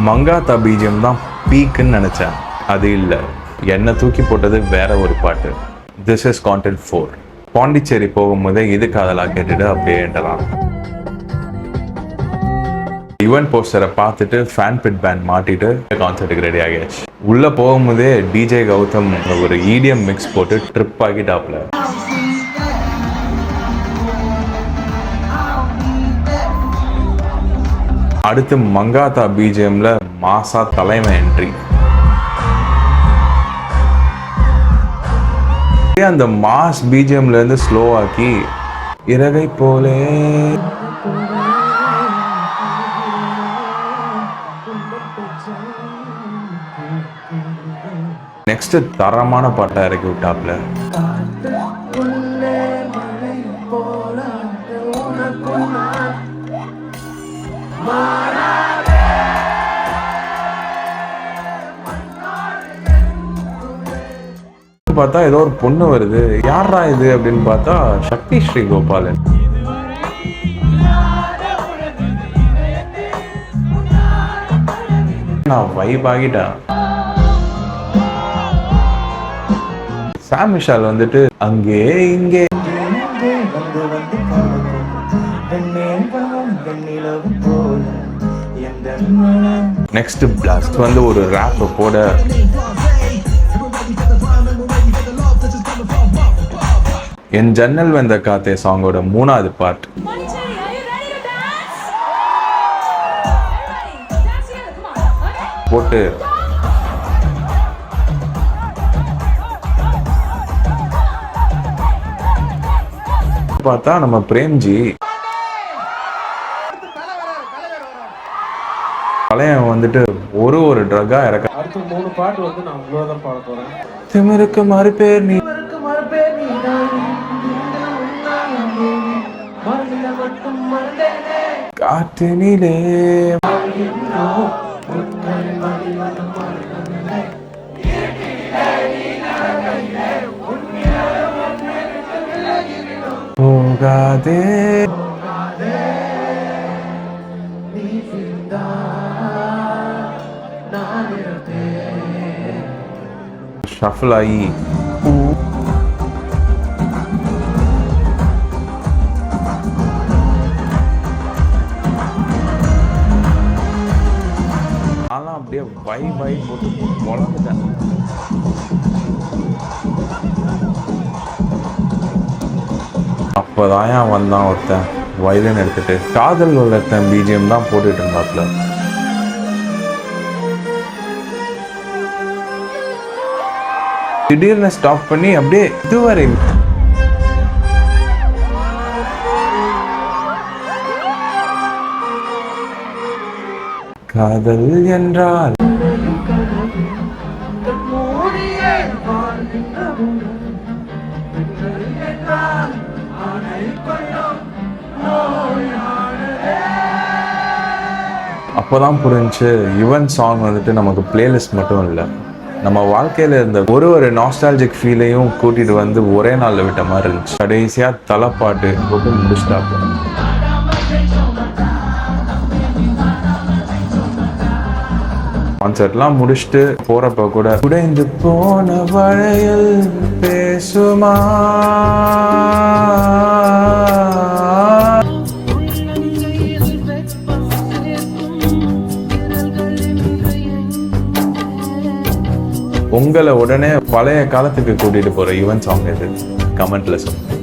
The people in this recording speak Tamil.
மங்காத்தா பிஜிஎம் தான் பீக்குன்னு நினச்சேன். அது இல்லை, என்னை தூக்கி போட்டது வேற ஒரு பாட்டு. This is content 4. பாண்டிச்சேரி போகும்போதே இது காதலா கேட்டுட்டு அப்படியே எண்டலாம். ஈவென்ட் போஸ்டரை பார்த்துட்டு ஃபேன் பிட் பேண்ட் மாட்டிட்டு கான்சர்ட்டுக்கு ரெடி ஆகியாச்சு. உள்ள போகும்போதே டிஜே கௌதம் ஒரு EDM மிக்ஸ் போட்டு ட்ரிப் ஆகிட்டாப்ல. அடுத்து மங்காத்தா பிஜிஎம்ல மாசா தலைமை என்ட்ரி. அந்த மாஸ் பிஜிஎம்ல இருந்து ஸ்லோ ஆக்கி இறகை போலே நெக்ஸ்ட் தரமான பாட்டை இறக்கி விட்டாப்ல. பார்த்தா ஏதோ ஒரு பொண்ணு வருது, யாரா இது அப்படின்னு பார்த்தா சக்தி ஸ்ரீ கோபாலன். நான் வைப் ஆகிட்டேன். சாம் விஷால் வந்துட்டு அங்கே இங்கே நெக்ஸ்ட் பிளாஸ்ட் வந்து ஒரு ரேப் போட என் ஜன்னல் வந்த காத்தே சாங்கோட 3வது பார்ட். போட்டு பார்த்தா நம்ம பிரேம்ஜி பழையன் வந்துட்டு ஒரு ட்ரக்கா இறக்க. அடுத்த 3 பாட்டு வந்து நான் உங்களோட பாட போறேன். திமிருக்கு மறுபேர் நீ காற்றினிலே போகாதே ஷஃபில் ஆகி நான்லாம் அப்படியே வை போட்டு வளர்ந்துட்டேன். அப்போதான் வந்தான் ஒருத்தன் வயலின் எடுத்துட்டு காதல் ஒருத்தன் பிஜிஎம் தான் போட்டுட்டு இருந்தாப்ல. திடீர்னு ஸ்டாப் பண்ணி அப்படியே இதுவரை காதல் என்றால் அப்போதான் புரிஞ்சு யுவன் சாங் வந்துட்டு நமக்கு பிளேலிஸ்ட் மட்டும் இல்லை, நம்ம வாழ்க்கையில இருந்த ஒரு நாஸ்டாலஜிக் ஃபீலையும் கூட்டிட்டு வந்து ஒரே நாள்ல விட்ட மாதிரி இருந்துச்சு. கடைசியா தலைப்பாட்டு போட்டு முடிச்சிட்டாங்க. கான்சர்ட்லாம் முடிச்சுட்டு போறப்ப கூட உடைந்து போன வளையல் பேசுமா உங்களை உடனே பழைய காலத்துக்கு கூட்டிட்டு போற யுவன் சாங் எது? கமெண்ட்ல சொல்லுங்க.